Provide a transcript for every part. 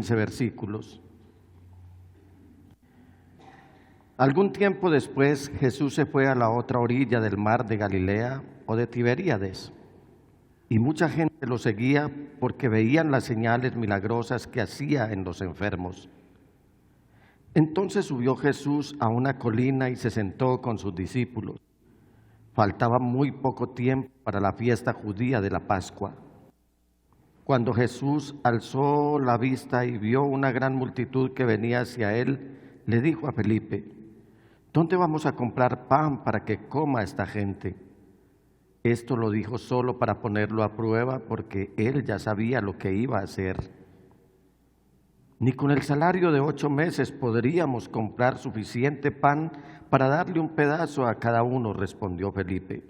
15 versículos. Algún tiempo después, Jesús se fue a la otra orilla del mar de Galilea o de Tiberíades, y mucha gente lo seguía porque veían las señales milagrosas que hacía en los enfermos. Entonces subió Jesús a una colina y se sentó con sus discípulos. Faltaba muy poco tiempo para la fiesta judía de la Pascua. Cuando Jesús alzó la vista y vio una gran multitud que venía hacia él, le dijo a Felipe: ¿Dónde vamos a comprar pan para que coma esta gente? Esto lo dijo solo para ponerlo a prueba, porque él ya sabía lo que iba a hacer. Ni con el salario de 8 meses podríamos comprar suficiente pan para darle un pedazo a cada uno, respondió Felipe.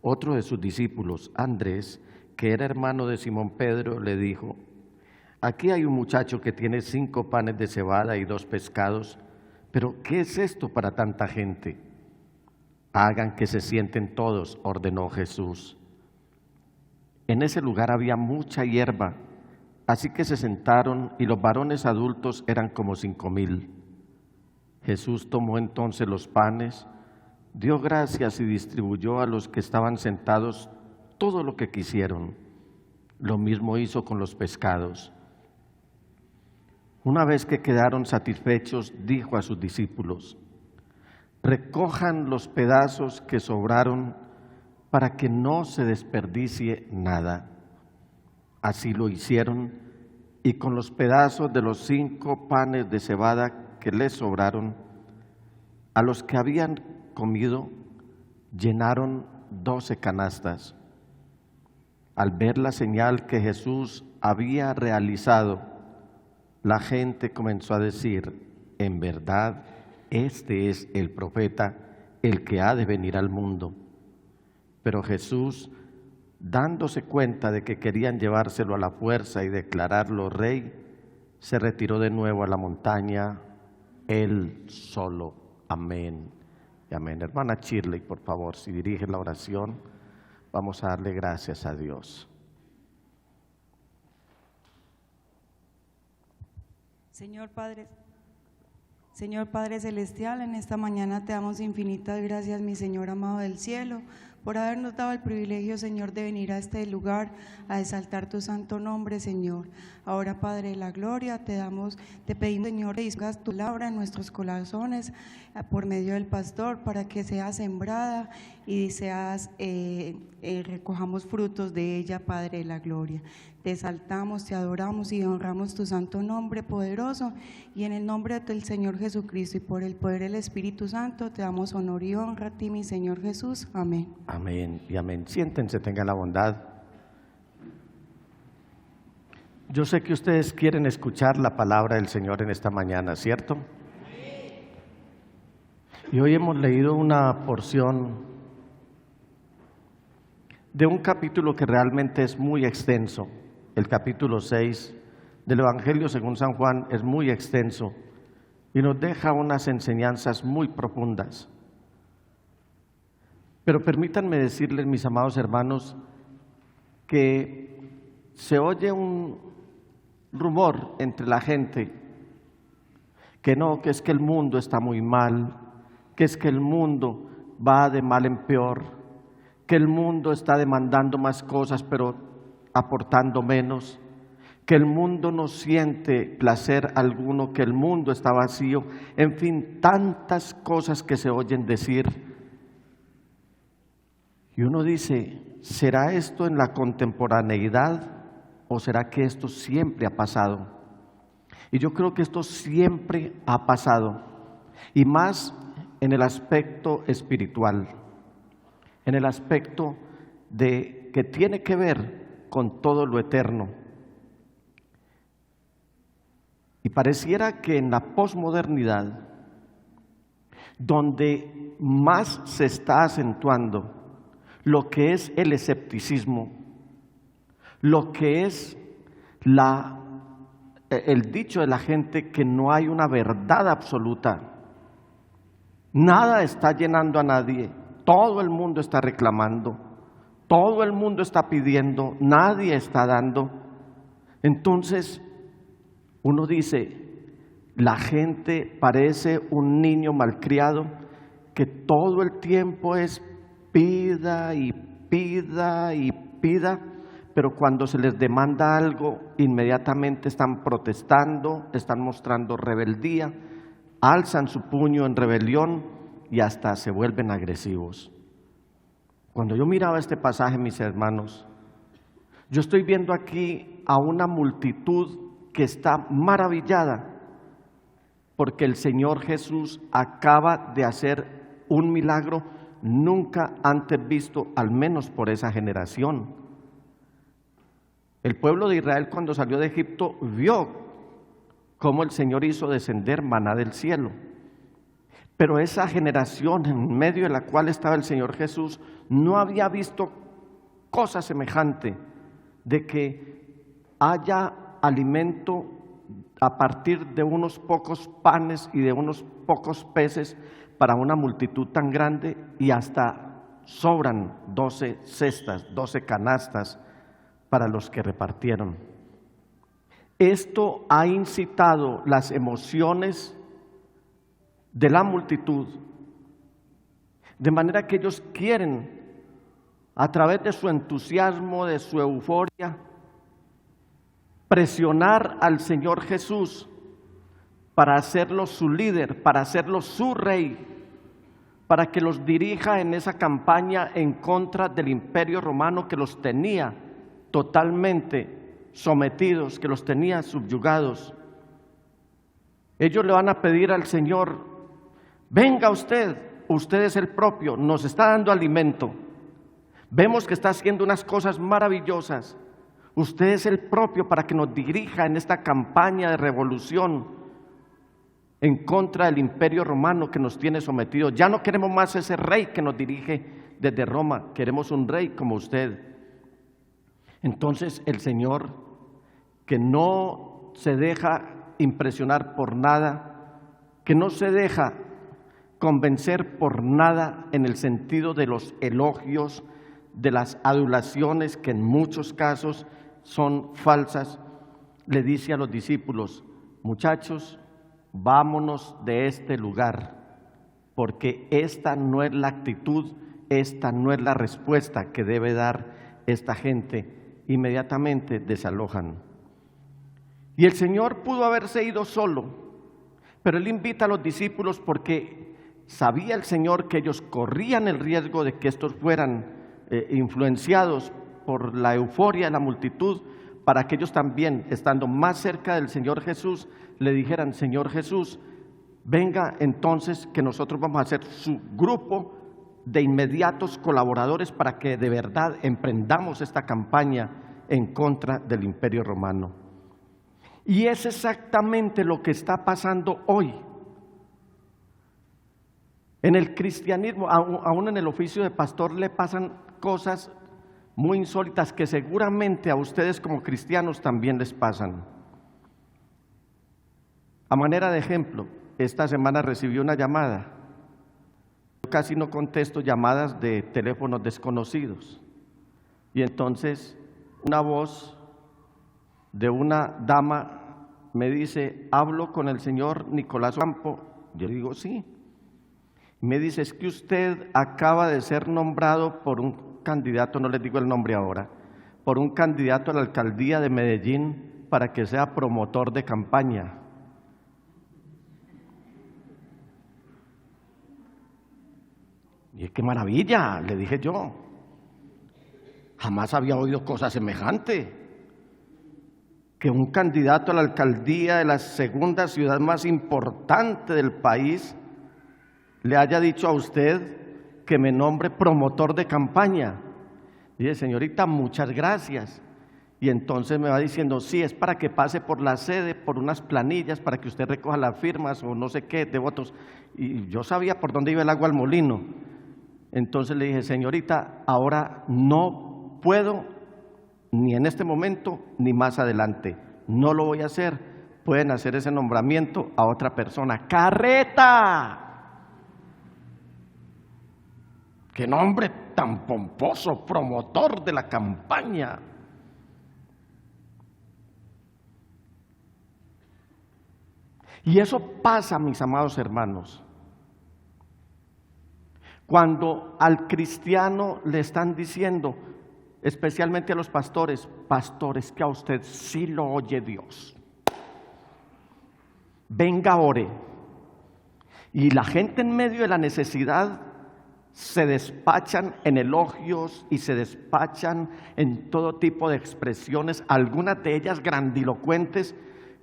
Otro de sus discípulos, Andrés, que era hermano de Simón Pedro, le dijo: Aquí hay un muchacho que tiene 5 panes de cebada y 2 pescados, pero ¿qué es esto para tanta gente? Hagan que se sienten todos, ordenó Jesús. En ese lugar había mucha hierba, así que se sentaron y los varones adultos eran como 5,000. Jesús tomó entonces los panes, dio gracias y distribuyó a los que estaban sentados todo lo que quisieron. Lo mismo hizo con los pescados. Una vez que quedaron satisfechos, dijo a sus discípulos: recojan los pedazos que sobraron para que no se desperdicie nada. Así lo hicieron, y con los pedazos de los 5 panes de cebada que les sobraron, a los que habían comido, llenaron 12 canastas. Al ver la señal que Jesús había realizado, la gente comenzó a decir: en verdad, este es el profeta, el que ha de venir al mundo. Pero Jesús, dándose cuenta de que querían llevárselo a la fuerza y declararlo rey, se retiró de nuevo a la montaña, él solo. Amén y amén. Hermana Shirley, por favor, si dirige la oración, vamos a darle gracias a Dios. Señor Padre Celestial, en esta mañana te damos infinitas gracias, mi Señor amado del cielo, por habernos dado el privilegio, Señor, de venir a este lugar a exaltar tu santo nombre, Señor. Ahora, Padre de la gloria, te pedimos, Señor, que dispongas tu palabra en nuestros corazones por medio del pastor, para que sea sembrada y recojamos frutos de ella, Padre de la gloria. Te exaltamos, te adoramos y honramos tu santo nombre poderoso, y en el nombre del Señor Jesucristo y por el poder del Espíritu Santo te damos honor y honra a ti, mi Señor Jesús. Amén. Amén y amén. Siéntense, tengan la bondad. Yo sé que ustedes quieren escuchar la palabra del Señor en esta mañana, ¿cierto? Y hoy hemos leído una porción de un capítulo que realmente es muy extenso. El capítulo 6 del Evangelio según San Juan es muy extenso y nos deja unas enseñanzas muy profundas. Pero permítanme decirles, mis amados hermanos, que se oye un rumor entre la gente que es que el mundo está muy mal, que es que el mundo va de mal en peor, que el mundo está demandando más cosas pero aportando menos, que el mundo no siente placer alguno, que el mundo está vacío, en fin, tantas cosas que se oyen decir. Y uno dice: ¿será esto en la contemporaneidad o será que esto siempre ha pasado? Y yo creo que esto siempre ha pasado, y más en el aspecto espiritual, en el aspecto que tiene que ver con todo lo eterno. Y pareciera que en la posmodernidad, donde más se está acentuando lo que es el escepticismo, lo que es el dicho de la gente que no hay una verdad absoluta, nada está llenando a nadie, todo el mundo está reclamando, todo el mundo está pidiendo, nadie está dando. Entonces uno dice, la gente parece un niño malcriado que todo el tiempo es pida y pida y pida, pero cuando se les demanda algo, inmediatamente están protestando, están mostrando rebeldía, alzan su puño en rebelión y hasta se vuelven agresivos. Cuando yo miraba este pasaje, mis hermanos, yo estoy viendo aquí a una multitud que está maravillada porque el Señor Jesús acaba de hacer un milagro nunca antes visto, al menos por esa generación. El pueblo de Israel, cuando salió de Egipto, vio cómo el Señor hizo descender maná del cielo. Pero esa generación en medio de la cual estaba el Señor Jesús no había visto cosa semejante de que haya alimento a partir de unos pocos panes y de unos pocos peces para una multitud tan grande, y hasta sobran 12 cestas, 12 canastas para los que repartieron. Esto ha incitado las emociones de la multitud, de manera que ellos quieren, a través de su entusiasmo, de su euforia, presionar al Señor Jesús para hacerlo su líder, para hacerlo su rey, para que los dirija en esa campaña en contra del Imperio Romano que los tenía totalmente sometidos, que los tenía subyugados. Ellos le van a pedir al Señor: venga usted es el propio, nos está dando alimento, vemos que está haciendo unas cosas maravillosas, usted es el propio para que nos dirija en esta campaña de revolución en contra del Imperio Romano que nos tiene sometidos. Ya no queremos más ese rey que nos dirige desde Roma, queremos un rey como usted. Entonces el Señor, que no se deja impresionar por nada, que no se deja convencer por nada en el sentido de los elogios, de las adulaciones que en muchos casos son falsas, le dice a los discípulos: muchachos, vámonos de este lugar, porque esta no es la actitud, esta no es la respuesta que debe dar esta gente. Inmediatamente desalojan. Y el Señor pudo haberse ido solo, pero Él invita a los discípulos porque sabía el Señor que ellos corrían el riesgo de que estos fueran influenciados por la euforia de la multitud, para que ellos también, estando más cerca del Señor Jesús, le dijeran: Señor Jesús, venga entonces que nosotros vamos a ser su grupo de inmediatos colaboradores para que de verdad emprendamos esta campaña en contra del Imperio Romano. Y es exactamente lo que está pasando hoy. En el cristianismo, aún en el oficio de pastor, le pasan cosas muy insólitas que seguramente a ustedes como cristianos también les pasan. A manera de ejemplo, esta semana recibí una llamada. Yo casi no contesto llamadas de teléfonos desconocidos. Y entonces una voz de una dama me dice: hablo con el señor Nicolás Campo. Yo digo: sí. Me dice: es que usted acaba de ser nombrado por un candidato, no les digo el nombre ahora, por un candidato a la alcaldía de Medellín para que sea promotor de campaña. Y qué maravilla, le dije yo. Jamás había oído cosa semejante. Que un candidato a la alcaldía de la segunda ciudad más importante del país le haya dicho a usted que me nombre promotor de campaña. Dije: señorita, muchas gracias. Y entonces me va diciendo: sí, es para que pase por la sede, por unas planillas, para que usted recoja las firmas o no sé qué de votos. Y yo sabía por dónde iba el agua al molino. Entonces le dije: señorita, ahora no puedo, ni en este momento, ni más adelante. No lo voy a hacer. Pueden hacer ese nombramiento a otra persona. ¡Carreta! ¡Qué nombre tan pomposo! Promotor de la campaña. Y eso pasa, mis amados hermanos, cuando al cristiano le están diciendo, especialmente a los pastores, pastores, que a usted sí lo oye Dios. Venga, ore. Y la gente en medio de la necesidad se despachan en elogios y se despachan en todo tipo de expresiones, algunas de ellas grandilocuentes,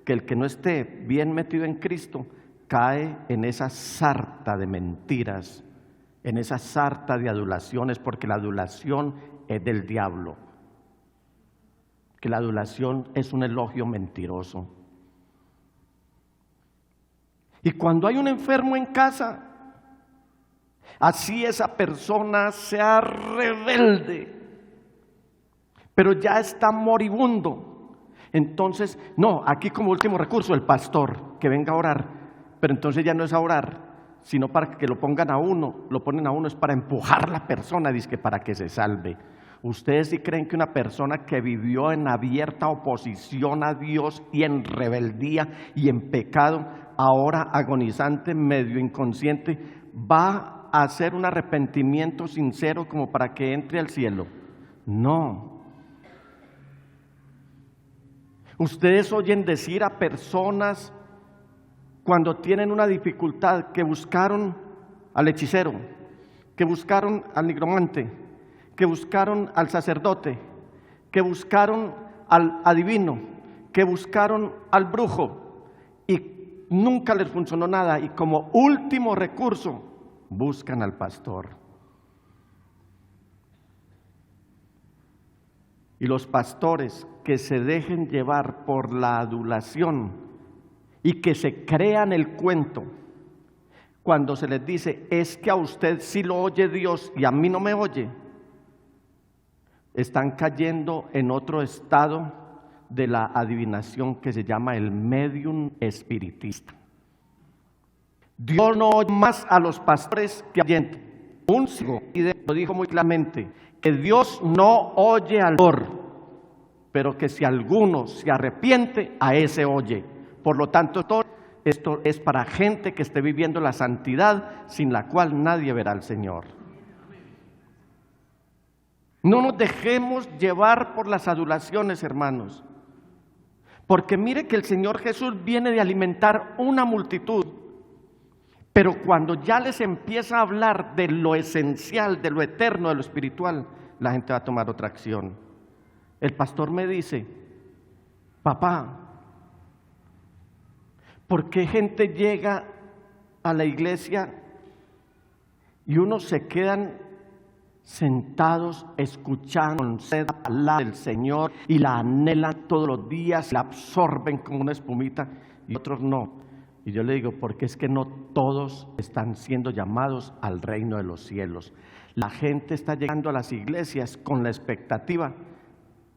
que el que no esté bien metido en Cristo cae en esa sarta de mentiras, en esa sarta de adulaciones, porque la adulación es del diablo, que la adulación es un elogio mentiroso. Y cuando hay un enfermo en casa, así esa persona sea rebelde, pero ya está moribundo, entonces, no, aquí como último recurso el pastor, que venga a orar, pero entonces ya no es a orar, sino para que lo pongan a uno, lo ponen a uno es para empujar a la persona, dizque para que se salve. ¿Ustedes sí creen que una persona que vivió en abierta oposición a Dios y en rebeldía y en pecado, ahora agonizante, medio inconsciente, va a hacer un arrepentimiento sincero como para que entre al cielo? No. Ustedes oyen decir a personas cuando tienen una dificultad que buscaron al hechicero, que buscaron al nigromante, que buscaron al sacerdote, que buscaron al adivino, que buscaron al brujo y nunca les funcionó nada, y como último recurso buscan al pastor. Y los pastores que se dejen llevar por la adulación y que se crean el cuento, cuando se les dice, es que a usted sí lo oye Dios y a mí no me oye, están cayendo en otro estado de la adivinación que se llama el medium espiritista. Dios no oye más a los pastores que a oyentes. Un ciego lo dijo muy claramente, que Dios no oye al pecador, pero que si alguno se arrepiente, a ese oye. Por lo tanto, esto es para gente que esté viviendo la santidad, sin la cual nadie verá al Señor. No nos dejemos llevar por las adulaciones, hermanos, porque mire que el Señor Jesús viene de alimentar una multitud, pero cuando ya les empieza a hablar de lo esencial, de lo eterno, de lo espiritual, la gente va a tomar otra acción. El pastor me dice, papá, ¿por qué gente llega a la iglesia y unos se quedan sentados escuchando la palabra del Señor y la anhelan todos los días, la absorben como una espumita, y otros no? Y yo le digo, porque es que no todos están siendo llamados al reino de los cielos. La gente está llegando a las iglesias con la expectativa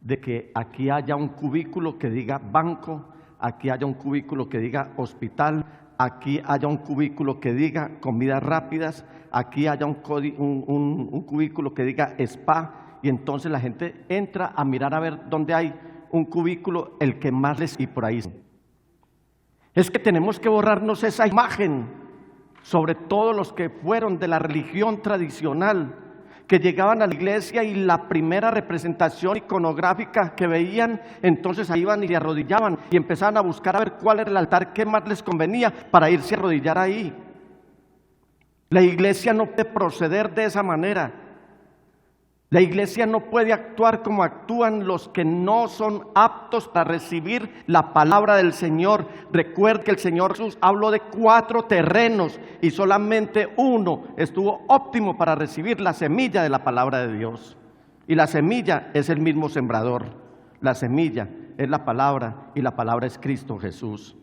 de que aquí haya un cubículo que diga banco, aquí haya un cubículo que diga hospital, aquí haya un cubículo que diga comidas rápidas, aquí haya un cubículo que diga spa, y entonces la gente entra a mirar a ver dónde hay un cubículo, el que más les... y por ahí. Es que tenemos que borrarnos esa imagen, sobre todo los que fueron de la religión tradicional, que llegaban a la iglesia y la primera representación iconográfica que veían, entonces ahí iban y se arrodillaban y empezaban a buscar a ver cuál era el altar que más les convenía para irse a arrodillar ahí. La iglesia no puede proceder de esa manera. La iglesia no puede actuar como actúan los que no son aptos para recibir la palabra del Señor. Recuerde que el Señor Jesús habló de 4 terrenos y solamente uno estuvo óptimo para recibir la semilla de la palabra de Dios. Y la semilla es el mismo sembrador. La semilla es la palabra y la palabra es Cristo Jesús.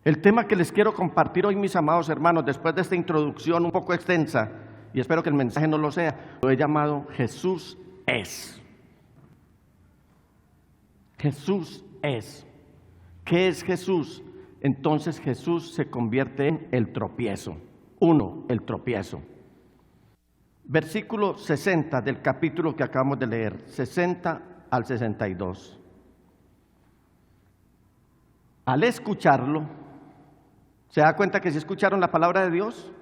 El tema que les quiero compartir hoy, mis amados hermanos, después de esta introducción un poco extensa, y espero que el mensaje no lo sea, lo he llamado Jesús es. Jesús es. ¿Qué es Jesús? Entonces Jesús se convierte en el tropiezo. 1, el tropiezo. Versículo 60 del capítulo que acabamos de leer, 60 al 62. al escucharlo, ¿se da cuenta que sí escucharon la palabra de Dios?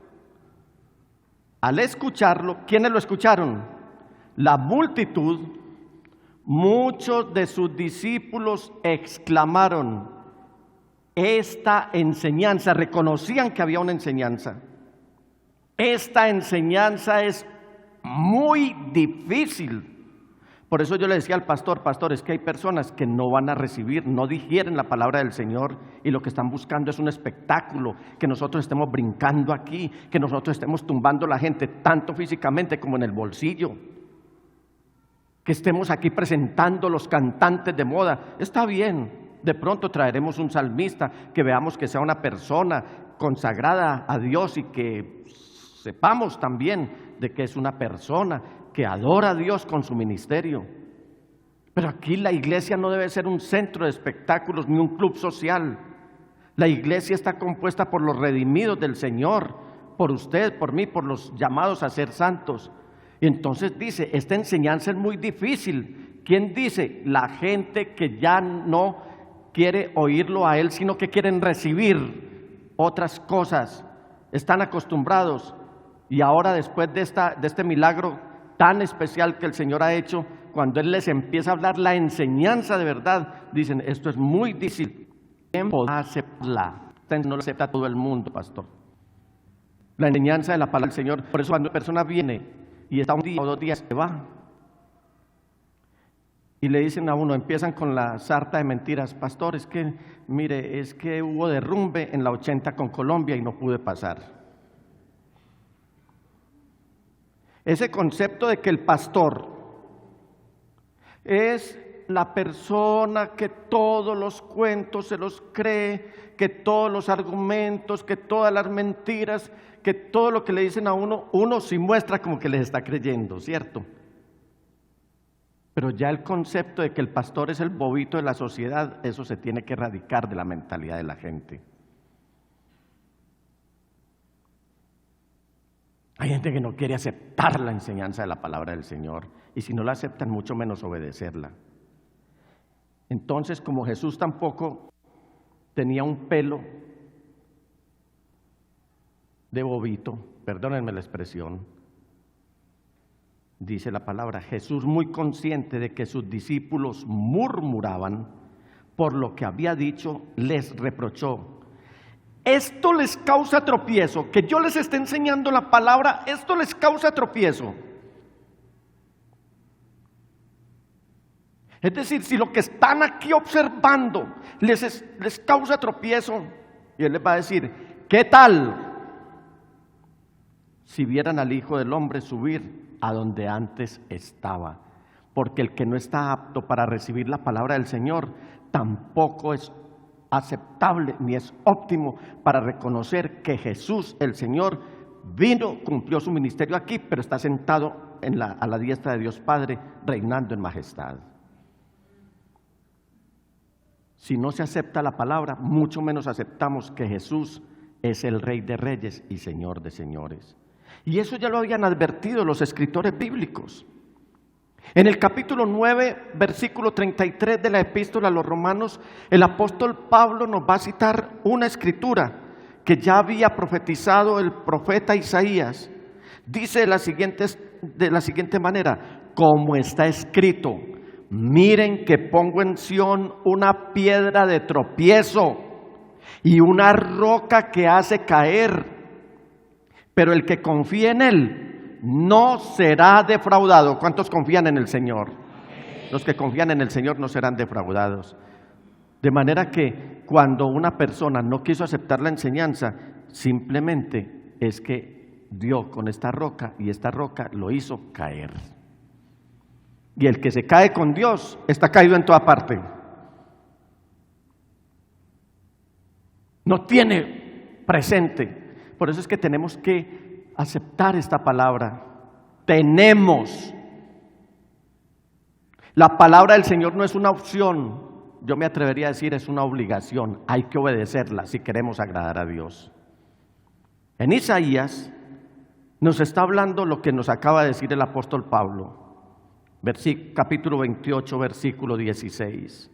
Al escucharlo, ¿quiénes lo escucharon? La multitud. Muchos de sus discípulos exclamaron: esta enseñanza, reconocían que había una enseñanza. Esta enseñanza es muy difícil. Por eso yo le decía al pastor, es que hay personas que no van a recibir, no digieren la palabra del Señor y lo que están buscando es un espectáculo, que nosotros estemos brincando aquí, que nosotros estemos tumbando a la gente tanto físicamente como en el bolsillo, que estemos aquí presentando los cantantes de moda. Está bien, de pronto traeremos un salmista que veamos que sea una persona consagrada a Dios y que sepamos también de que es una persona que adora a Dios con su ministerio. Pero aquí la iglesia no debe ser un centro de espectáculos ni un club social. La iglesia está compuesta por los redimidos del Señor, por usted, por mí, por los llamados a ser santos. Y entonces dice, esta enseñanza es muy difícil. ¿Quién dice? La gente que ya no quiere oírlo a él, sino que quieren recibir otras cosas. Están acostumbrados. Y ahora, después de este milagro tan especial que el Señor ha hecho, cuando Él les empieza a hablar la enseñanza de verdad, dicen, esto es muy difícil. ¿Quién podrá aceptarla? No lo acepta todo el mundo, pastor. La enseñanza de la palabra del Señor. Por eso cuando una persona viene y está un día o 2 días, se va. Y le dicen a uno, empiezan con la sarta de mentiras. Pastor, es que, mire, es que hubo derrumbe en la 80 con Colombia y no pude pasar. Ese concepto de que el pastor es la persona que todos los cuentos se los cree, que todos los argumentos, que todas las mentiras, que todo lo que le dicen a uno, uno sí muestra como que les está creyendo, ¿cierto? Pero ya el concepto de que el pastor es el bobito de la sociedad, eso se tiene que erradicar de la mentalidad de la gente. Hay gente que no quiere aceptar la enseñanza de la palabra del Señor, y si no la aceptan, mucho menos obedecerla. Entonces, como Jesús tampoco tenía un pelo de bobito, perdónenme la expresión, dice la palabra, Jesús, muy consciente de que sus discípulos murmuraban por lo que había dicho, les reprochó: esto les causa tropiezo, que yo les esté enseñando la palabra, esto les causa tropiezo. Es decir, si lo que están aquí observando les causa tropiezo, y Él les va a decir, ¿qué tal si vieran al Hijo del Hombre subir a donde antes estaba? Porque el que no está apto para recibir la palabra del Señor tampoco es aceptable ni es óptimo para reconocer que Jesús, el Señor, vino, cumplió su ministerio aquí, pero está sentado a la diestra de Dios Padre, reinando en majestad. Si no se acepta la palabra, mucho menos aceptamos que Jesús es el Rey de Reyes y Señor de Señores. Y eso ya lo habían advertido los escritores bíblicos. En el capítulo 9, versículo 33 de la epístola a los Romanos, el apóstol Pablo nos va a citar una escritura que ya había profetizado el profeta Isaías. Dice de la siguiente manera, como está escrito, miren que pongo en Sión una piedra de tropiezo y una roca que hace caer, pero el que confíe en Él no será defraudado. ¿Cuántos confían en el Señor? Los que confían en el Señor no serán defraudados. De manera que cuando una persona no quiso aceptar la enseñanza, simplemente es que dio con esta roca y esta roca lo hizo caer. Y el que se cae con Dios está caído en toda parte. No tiene presente. Por eso es que tenemos que aceptar esta palabra. Tenemos. La palabra del Señor no es una opción, yo me atrevería a decir es una obligación. Hay que obedecerla si queremos agradar a Dios. En Isaías nos está hablando lo que nos acaba de decir el apóstol Pablo, capítulo 28, versículo 16.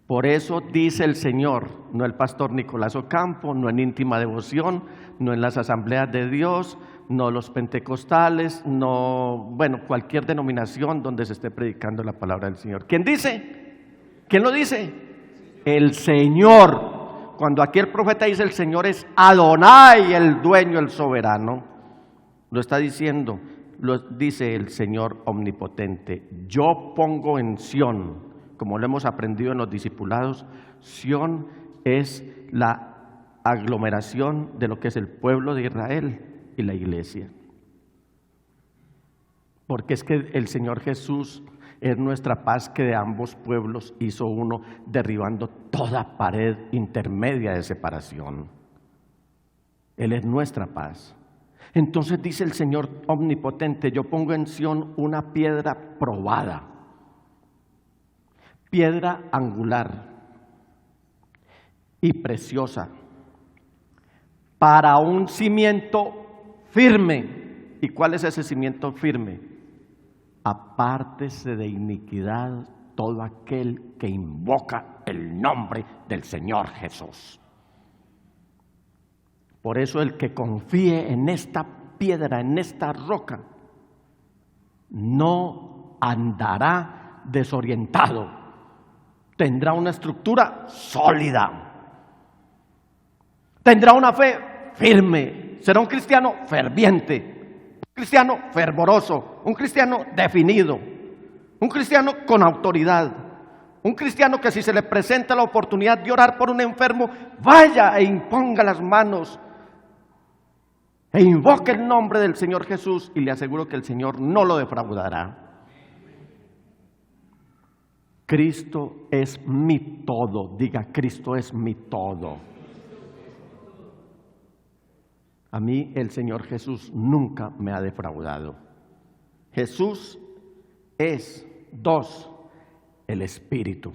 Por eso dice el Señor, no el pastor Nicolás Ocampo, no en íntima devoción, no en las asambleas de Dios, no los pentecostales, no, bueno, cualquier denominación donde se esté predicando la palabra del Señor. ¿Quién dice? ¿Quién lo dice? El Señor. Cuando aquí el profeta dice el Señor es Adonai, el dueño, el soberano, lo está diciendo, lo dice el Señor omnipotente. Yo pongo en Sión, como lo hemos aprendido en los discipulados, Sión es la aglomeración de lo que es el pueblo de Israel y la iglesia. Porque es que el Señor Jesús es nuestra paz, que de ambos pueblos hizo uno, derribando toda pared intermedia de separación. Él es nuestra paz. Entonces dice el Señor omnipotente, yo pongo en Sión una piedra probada, piedra angular y preciosa, para un cimiento firme. ¿Y cuál es ese cimiento firme? Apártese de iniquidad todo aquel que invoca el nombre del Señor Jesús. Por eso el que confíe en esta piedra, en esta roca, no andará desorientado. Tendrá una estructura sólida. Tendrá una fe firme. Será un cristiano ferviente, un cristiano fervoroso, un cristiano definido, un cristiano con autoridad, un cristiano que si se le presenta la oportunidad de orar por un enfermo, vaya e imponga las manos e invoque el nombre del Señor Jesús, y le aseguro que el Señor no lo defraudará. Cristo es mi todo. Diga, Cristo es mi todo. A mí el Señor Jesús nunca me ha defraudado. Jesús es, dos, el Espíritu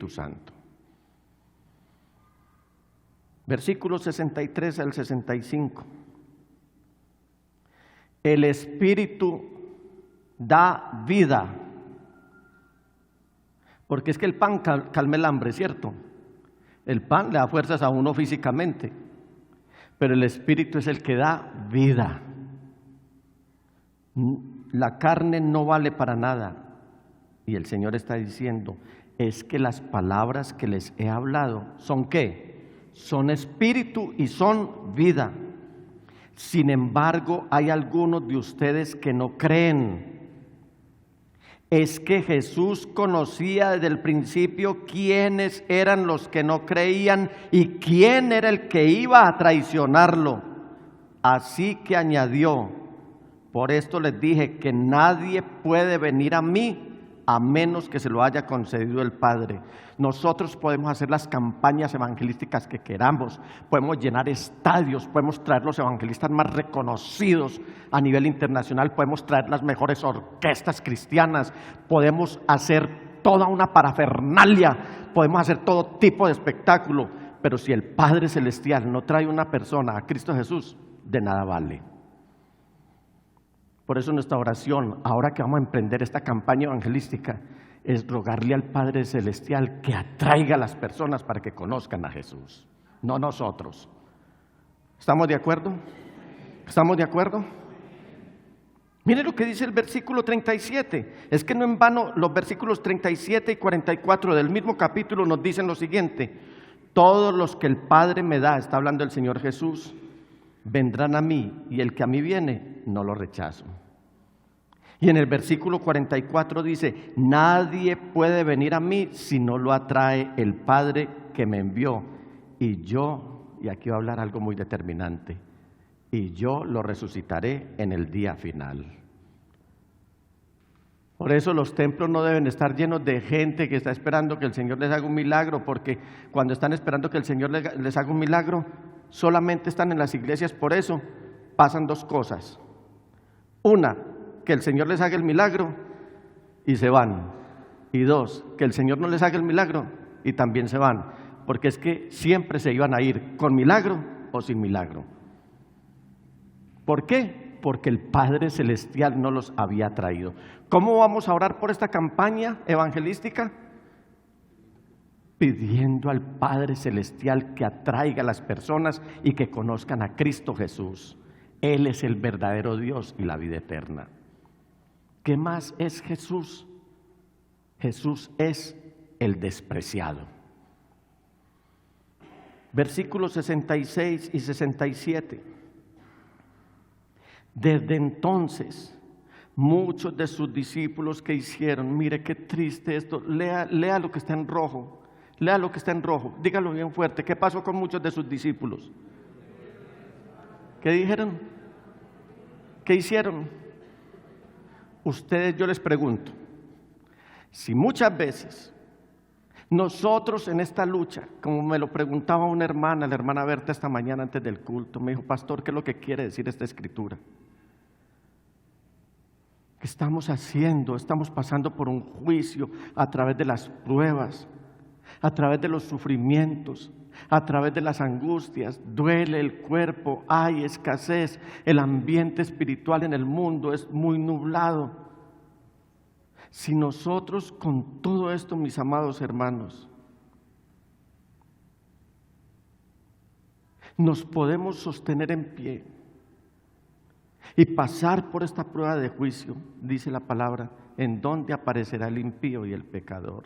Santo. Versículos 63 al 65. El Espíritu da vida. Porque es que el pan calma el hambre, ¿cierto? El pan le da fuerzas a uno físicamente, pero el Espíritu es el que da vida. La carne no vale para nada. Y el Señor está diciendo, es que las palabras que les he hablado, ¿son qué? Son espíritu y son vida. Sin embargo, hay algunos de ustedes que no creen. Es que Jesús conocía desde el principio quiénes eran los que no creían y quién era el que iba a traicionarlo. Así que añadió, por esto les dije que nadie puede venir a mí a menos que se lo haya concedido el Padre. Nosotros podemos hacer las campañas evangelísticas que queramos, podemos llenar estadios, podemos traer los evangelistas más reconocidos a nivel internacional, podemos traer las mejores orquestas cristianas, podemos hacer toda una parafernalia, podemos hacer todo tipo de espectáculo, pero si el Padre Celestial no trae una persona a Cristo Jesús, de nada vale. Por eso nuestra oración, ahora que vamos a emprender esta campaña evangelística, es rogarle al Padre Celestial que atraiga a las personas para que conozcan a Jesús, no nosotros. ¿Estamos de acuerdo? ¿Estamos de acuerdo? Mire lo que dice el versículo 37. Es que no en vano los versículos 37 y 44 del mismo capítulo nos dicen lo siguiente: todos los que el Padre me da, está hablando el Señor Jesús, vendrán a mí, y el que a mí viene, no lo rechazo. Y en el versículo 44 dice, nadie puede venir a mí si no lo atrae el Padre que me envió. Y yo, y aquí va a hablar algo muy determinante, y yo lo resucitaré en el día final. Por eso los templos no deben estar llenos de gente que está esperando que el Señor les haga un milagro, porque cuando están esperando que el Señor les haga un milagro, solamente están en las iglesias. Por eso pasan dos cosas: una, que el Señor les haga el milagro y se van, y dos, que el Señor no les haga el milagro y también se van, porque es que siempre se iban a ir con milagro o sin milagro. ¿Por qué? Porque el Padre Celestial no los había traído. ¿Cómo vamos a orar por esta campaña evangelística? pidiendo al Padre Celestial que atraiga a las personas y que conozcan a Cristo Jesús. Él es el verdadero Dios y la vida eterna. ¿Qué más es Jesús? Jesús es el despreciado. Versículos 66 y 67. Desde entonces, muchos de sus discípulos que hicieron, mire qué triste esto, lea lo que está en rojo, lea lo que está en rojo, dígalo bien fuerte, ¿qué pasó con muchos de sus discípulos? ¿Qué dijeron? ¿Qué hicieron? Ustedes, yo les pregunto, si muchas veces nosotros en esta lucha, como me lo preguntaba una hermana, la hermana Berta esta mañana antes del culto, me dijo, pastor, ¿qué es lo que quiere decir esta escritura? ¿Qué estamos haciendo? Estamos pasando por un juicio a través de las pruebas, a través de los sufrimientos, a través de las angustias. Duele el cuerpo, hay escasez, el ambiente espiritual en el mundo es muy nublado. Si nosotros con todo esto, mis amados hermanos, nos podemos sostener en pie y pasar por esta prueba de juicio, dice la palabra, en donde aparecerá el impío y el pecador.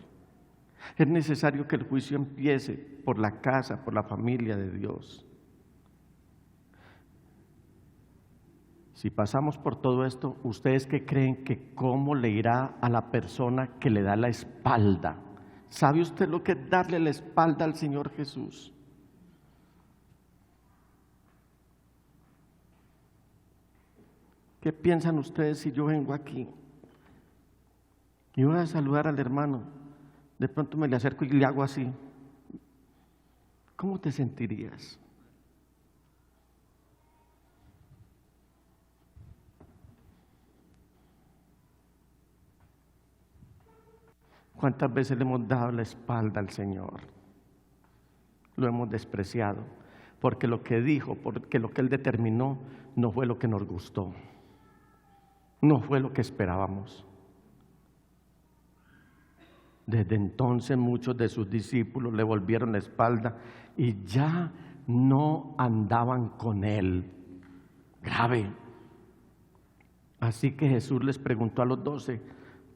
Es necesario que el juicio empiece por la casa, por la familia de Dios. Si pasamos por todo esto, ¿ustedes qué creen que cómo le irá a la persona que le da la espalda? ¿Sabe usted lo que es darle la espalda al Señor Jesús? ¿Qué piensan ustedes si yo vengo aquí y voy a saludar al hermano? De pronto me le acerco y le hago así. ¿Cómo te sentirías? ¿Cuántas veces le hemos dado la espalda al Señor? Lo hemos despreciado, porque lo que dijo, porque lo que Él determinó, no fue lo que nos gustó, no fue lo que esperábamos. Desde entonces muchos de sus discípulos le volvieron la espalda y ya no andaban con Él. Grave. Así que Jesús les preguntó a los 12,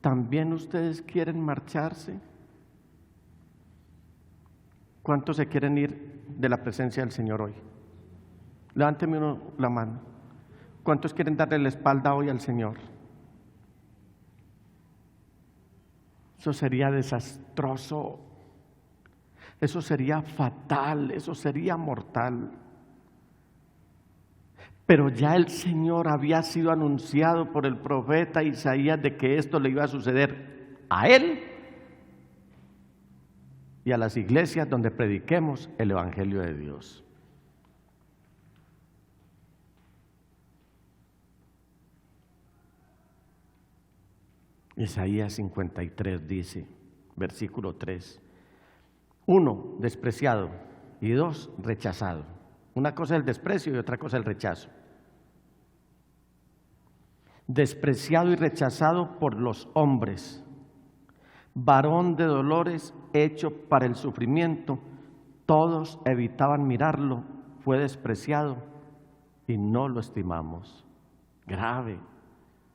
¿también ustedes quieren marcharse? ¿Cuántos se quieren ir de la presencia del Señor hoy? Levánteme uno la mano. ¿Cuántos quieren darle la espalda hoy al Señor? Eso sería desastroso, eso sería fatal, eso sería mortal. Pero ya el Señor había sido anunciado por el profeta Isaías de que esto le iba a suceder a él y a las iglesias donde prediquemos el Evangelio de Dios. Isaías 53 dice, versículo 3, 1, despreciado, y 2, rechazado. Una cosa es el desprecio y otra cosa el rechazo. Despreciado y rechazado por los hombres, varón de dolores, hecho para el sufrimiento, todos evitaban mirarlo, fue despreciado y no lo estimamos. Grave.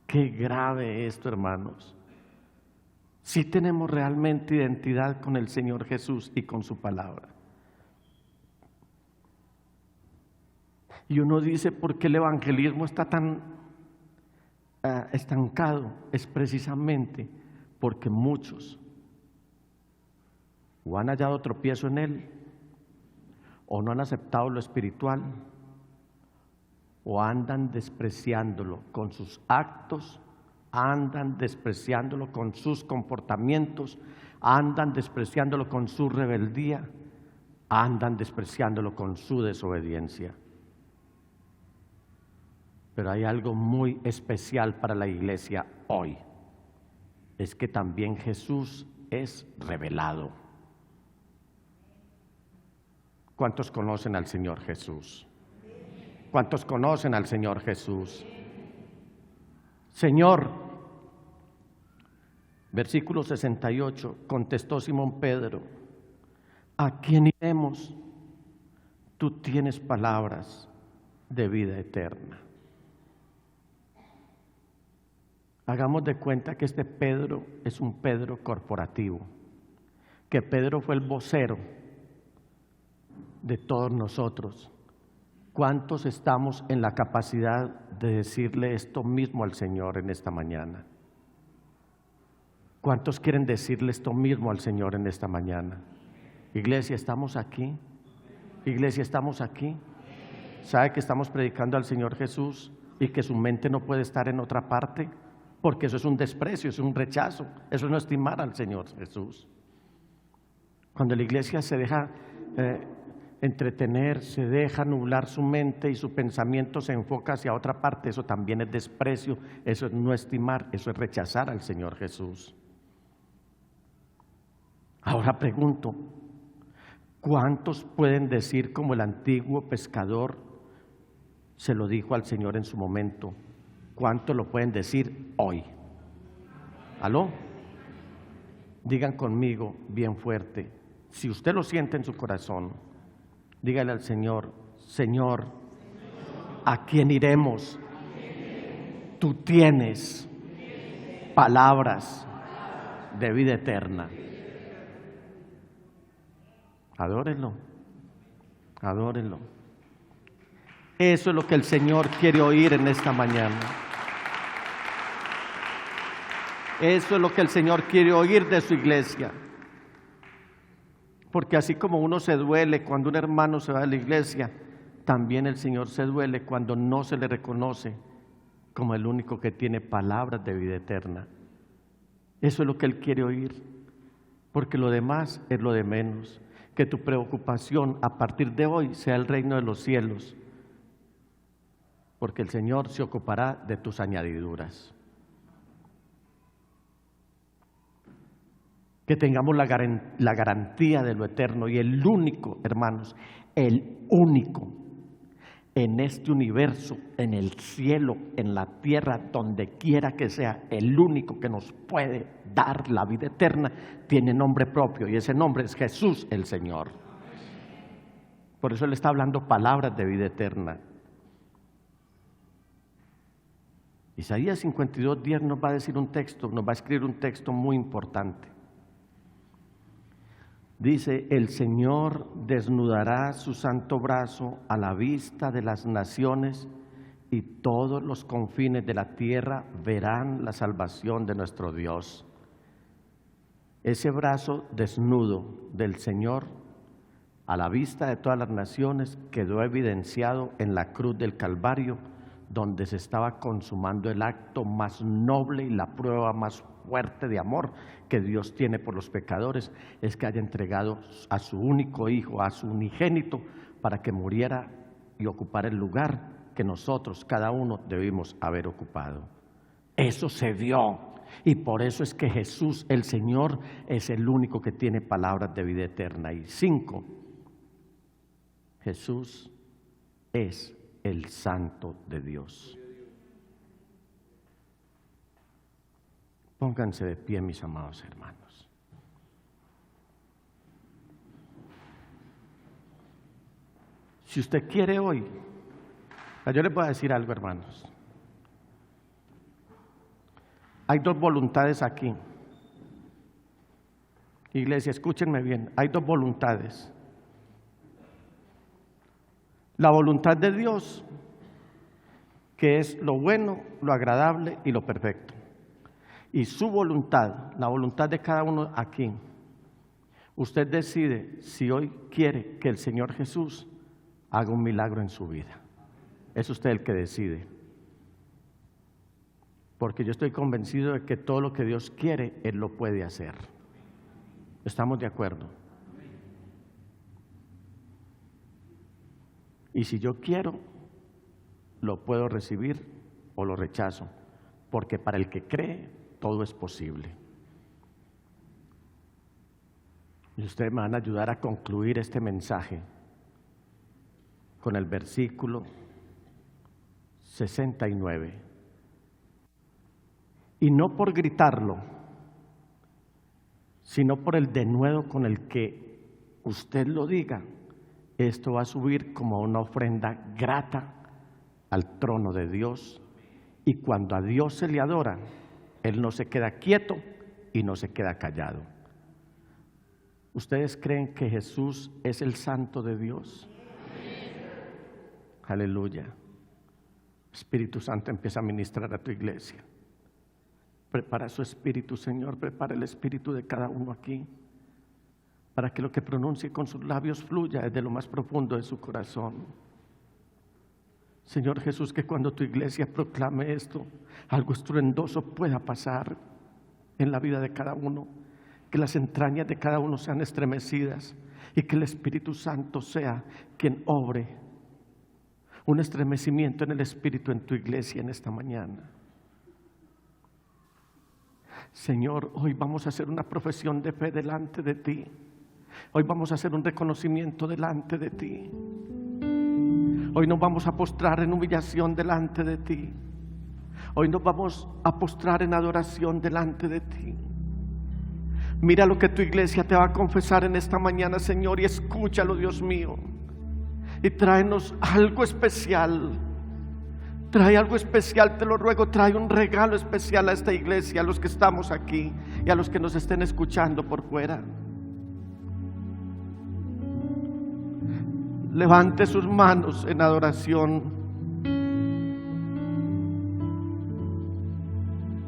Qué grave esto, hermanos. Si tenemos realmente identidad con el Señor Jesús y con su palabra. Y uno dice, ¿por qué el evangelismo está tan estancado? Es precisamente porque muchos o han hallado tropiezo en él, o no han aceptado lo espiritual, o andan despreciándolo con sus actos, andan despreciándolo con sus comportamientos, andan despreciándolo con su rebeldía, andan despreciándolo con su desobediencia. Pero hay algo muy especial para la iglesia hoy, es que también Jesús es revelado. ¿Cuántos conocen al Señor Jesús? ¿Cuántos conocen al Señor Jesús? Señor, versículo 68, contestó Simón Pedro, ¿A quién iremos? Tú tienes palabras de vida eterna. Hagamos de cuenta que este Pedro es un Pedro corporativo, que Pedro fue el vocero de todos nosotros. ¿Cuántos estamos en la capacidad de decirle esto mismo al Señor en esta mañana? ¿Cuántos quieren decirle esto mismo al Señor en esta mañana? Iglesia, ¿estamos aquí? Iglesia, ¿estamos aquí? ¿Sabe que estamos predicando al Señor Jesús y que su mente no puede estar en otra parte? Porque eso es un desprecio, es un rechazo, eso es no estimar al Señor Jesús. Cuando la iglesia se deja entretener, se deja nublar su mente y su pensamiento se enfoca hacia otra parte, eso también es desprecio, eso es no estimar, eso es rechazar al Señor Jesús. Ahora pregunto, ¿cuántos pueden decir como el antiguo pescador se lo dijo al Señor en su momento? ¿Cuántos lo pueden decir hoy? ¿Aló? Digan conmigo bien fuerte, si usted lo siente en su corazón, dígale al Señor, Señor, ¿a quién iremos? Tú tienes palabras de vida eterna. Adórenlo, adórenlo. Eso es lo que el Señor quiere oír en esta mañana. Eso es lo que el Señor quiere oír de su iglesia. Porque así como uno se duele cuando un hermano se va de la iglesia, también el Señor se duele cuando no se le reconoce como el único que tiene palabras de vida eterna. Eso es lo que Él quiere oír, porque lo demás es lo de menos. Que tu preocupación a partir de hoy sea el reino de los cielos, porque el Señor se ocupará de tus añadiduras. Que tengamos la garantía de lo eterno y el único, hermanos, el único en este universo, en el cielo, en la tierra, donde quiera que sea, el único que nos puede dar la vida eterna, tiene nombre propio y ese nombre es Jesús el Señor. Por eso Él está hablando palabras de vida eterna. Isaías 52:10 nos va a decir un texto, nos va a escribir un texto muy importante. Dice, el Señor desnudará su santo brazo a la vista de las naciones y todos los confines de la tierra verán la salvación de nuestro Dios. Ese brazo desnudo del Señor a la vista de todas las naciones quedó evidenciado en la cruz del Calvario, donde se estaba consumando el acto más noble y la prueba más fuerte de amor que Dios tiene por los pecadores, es que haya entregado a su único hijo, a su unigénito, para que muriera y ocupara el lugar que nosotros, cada uno, debimos haber ocupado. Eso se dio, y por eso es que Jesús, el Señor, es el único que tiene palabras de vida eterna. Y 5, Jesús es el Santo de Dios. Pónganse de pie, mis amados hermanos. Si usted quiere hoy, yo les voy a decir algo, hermanos. Hay dos voluntades aquí. Iglesia, escúchenme bien, hay dos voluntades. La voluntad de Dios, que es lo bueno, lo agradable y lo perfecto. Y su voluntad, la voluntad de cada uno aquí. Usted decide si hoy quiere que el Señor Jesús haga un milagro en su vida. Es usted el que decide. Porque yo estoy convencido de que todo lo que Dios quiere, Él lo puede hacer. ¿Estamos de acuerdo? Y si yo quiero, lo puedo recibir o lo rechazo. Porque para el que cree, todo es posible. Y ustedes me van a ayudar a concluir este mensaje con el versículo 69. Y no por gritarlo, sino por el denuedo con el que usted lo diga, esto va a subir como una ofrenda grata al trono de Dios. Y cuando a Dios se le adora, Él no se queda quieto y no se queda callado. ¿Ustedes creen que Jesús es el Santo de Dios? Aleluya. Espíritu Santo, empieza a ministrar a tu iglesia. Prepara su espíritu, Señor, prepara el espíritu de cada uno aquí, para que lo que pronuncie con sus labios fluya desde lo más profundo de su corazón. Señor Jesús, que cuando tu iglesia proclame esto, algo estruendoso pueda pasar en la vida de cada uno, que las entrañas de cada uno sean estremecidas y que el Espíritu Santo sea quien obre un estremecimiento en el Espíritu en tu iglesia en esta mañana. Señor, hoy vamos a hacer una profesión de fe delante de ti. Hoy vamos a hacer un reconocimiento delante de ti. Hoy nos vamos a postrar en humillación delante de ti. Hoy nos vamos a postrar en adoración delante de ti. Mira lo que tu iglesia te va a confesar en esta mañana, Señor, y escúchalo, Dios mío. Y tráenos algo especial. Trae algo especial, te lo ruego, trae un regalo especial a esta iglesia, a los que estamos aquí y a los que nos estén escuchando por fuera. Levante sus manos en adoración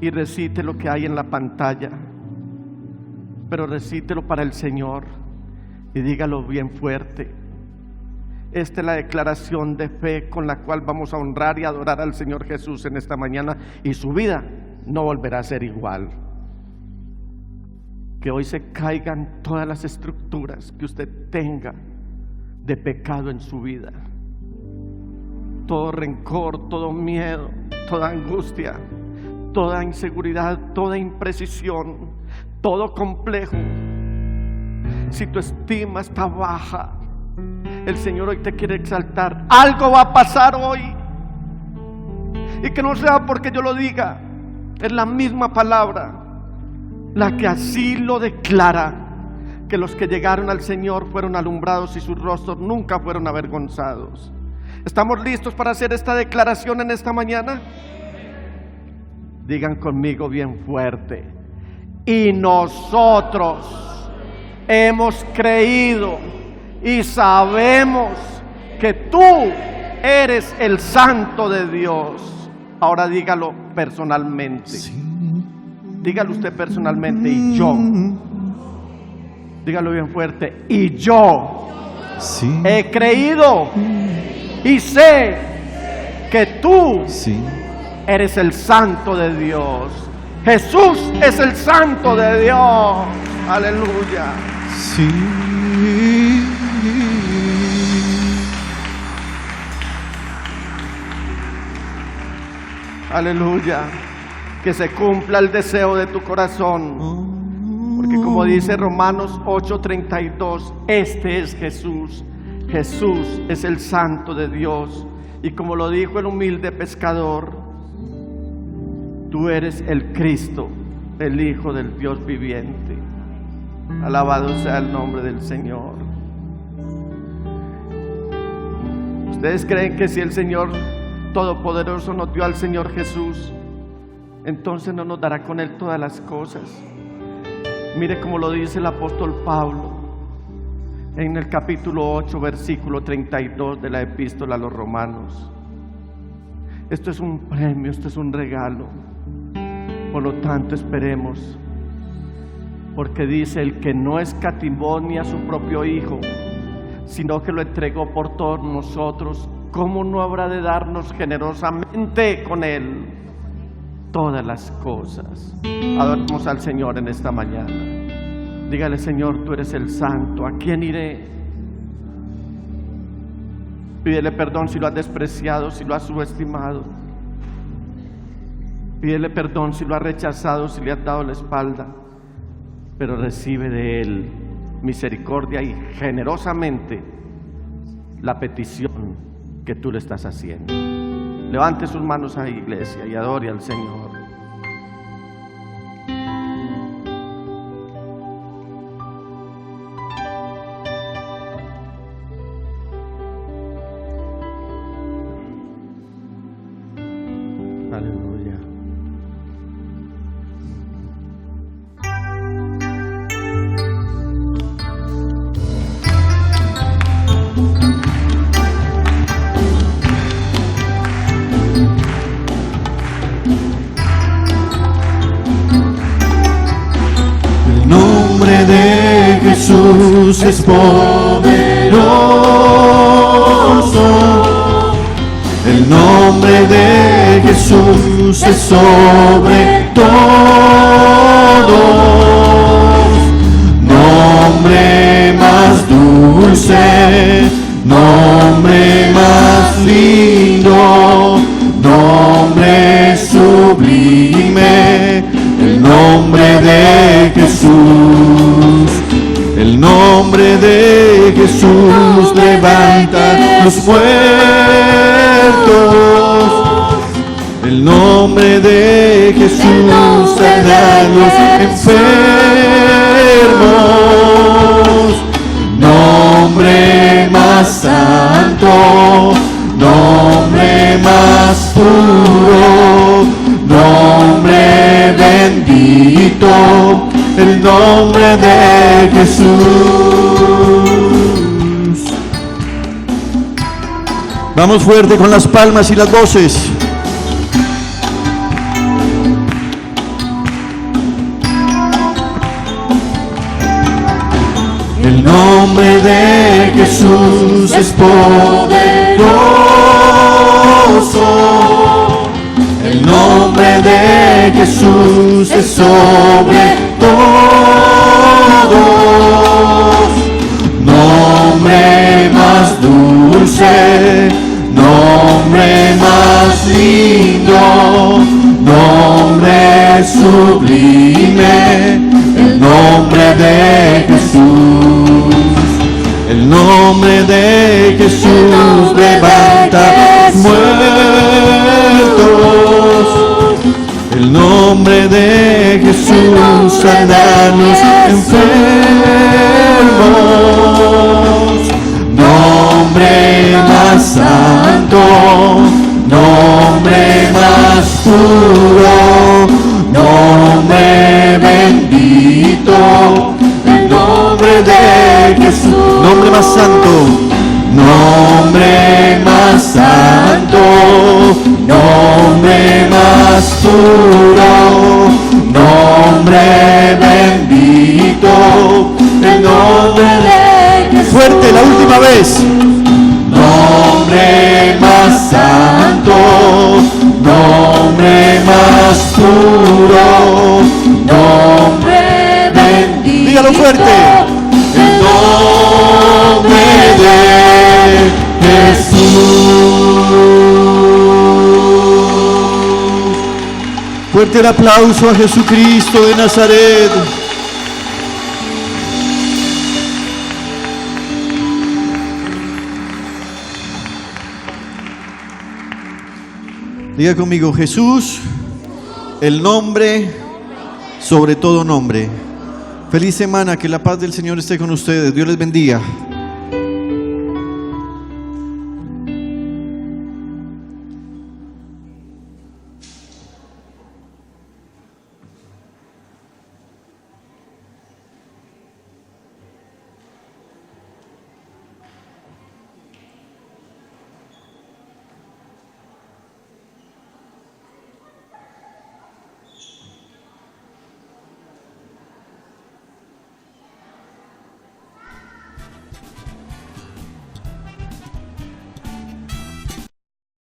y recite lo que hay en la pantalla, pero recítelo para el Señor y dígalo bien fuerte. Esta es la declaración de fe con la cual vamos a honrar y adorar al Señor Jesús en esta mañana, y su vida no volverá a ser igual. Que hoy se caigan todas las estructuras que usted tenga de pecado en su vida. Todo rencor, todo miedo, toda angustia, toda inseguridad, toda imprecisión, todo complejo. Si tu estima está baja, el Señor hoy te quiere exaltar. Algo va a pasar hoy, y que no sea porque yo lo diga, es la misma palabra la que así lo declara, que los que llegaron al Señor fueron alumbrados y sus rostros nunca fueron avergonzados. ¿Estamos listos para hacer esta declaración en esta mañana? Digan conmigo bien fuerte: y nosotros hemos creído y sabemos que tú eres el Santo de Dios. Ahora dígalo personalmente. Dígalo usted personalmente. Y yo. Dígalo bien fuerte. Y yo he creído y sé que tú eres el Santo de Dios. Jesús es el Santo de Dios. Aleluya. Sí. Aleluya. Que se cumpla el deseo de tu corazón. Porque como dice Romanos 8:32, este es Jesús. Jesús es el Santo de Dios. Y como lo dijo el humilde pescador, tú eres el Cristo, el Hijo del Dios viviente. Alabado sea el nombre del Señor. ¿Ustedes creen que si el Señor Todopoderoso nos dio al Señor Jesús, entonces no nos dará con Él todas las cosas? Mire cómo lo dice el apóstol Pablo en el capítulo 8, versículo 32 de la epístola a los Romanos. Esto es un premio, esto es un regalo. Por lo tanto, esperemos, porque dice: el que no escatimó ni a su propio Hijo, sino que lo entregó por todos nosotros, ¿cómo no habrá de darnos generosamente con Él todas las cosas? Adoremos al Señor en esta mañana. Dígale: Señor, tú eres el Santo, ¿a quién iré? Pídele perdón si lo has despreciado, si lo has subestimado. Pídele perdón si lo has rechazado, si le has dado la espalda. Pero recibe de Él misericordia y generosamente la petición que tú le estás haciendo. Levante sus manos a la iglesia y adore al Señor. Jesús es poderoso. El nombre de Jesús es sobre todo. Nombre más dulce, nombre más lindo, nombre sublime, el nombre de Jesús. El nombre de Jesús levanta los muertos. El nombre de Jesús sana a los enfermos. Nombre más santo, nombre más puro, nombre bendito, el nombre de Jesús. Vamos fuerte con las palmas y las voces. El nombre de Jesús es poderoso. El nombre de Jesús es sobre todos. Nombre más dulce, nombre más lindo, nombre sublime, el nombre de Jesús. El nombre de Jesús levanta muertos. El nombre de Jesús sana a los enfermos. Nombre más santo, nombre más puro, nombre bendito, el nombre de Jesús. Nombre más santo, nombre más santo, nombre más puro, nombre bendito, el nombre de Jesús. Fuerte, la última vez. Nombre más santo, nombre más puro, nombre bendito. Dígalo fuerte. El nombre de Jesús. Fuerte el aplauso a Jesucristo de Nazaret. Diga conmigo, Jesús, el nombre sobre todo nombre. Feliz semana, que la paz del Señor esté con ustedes. Dios les bendiga.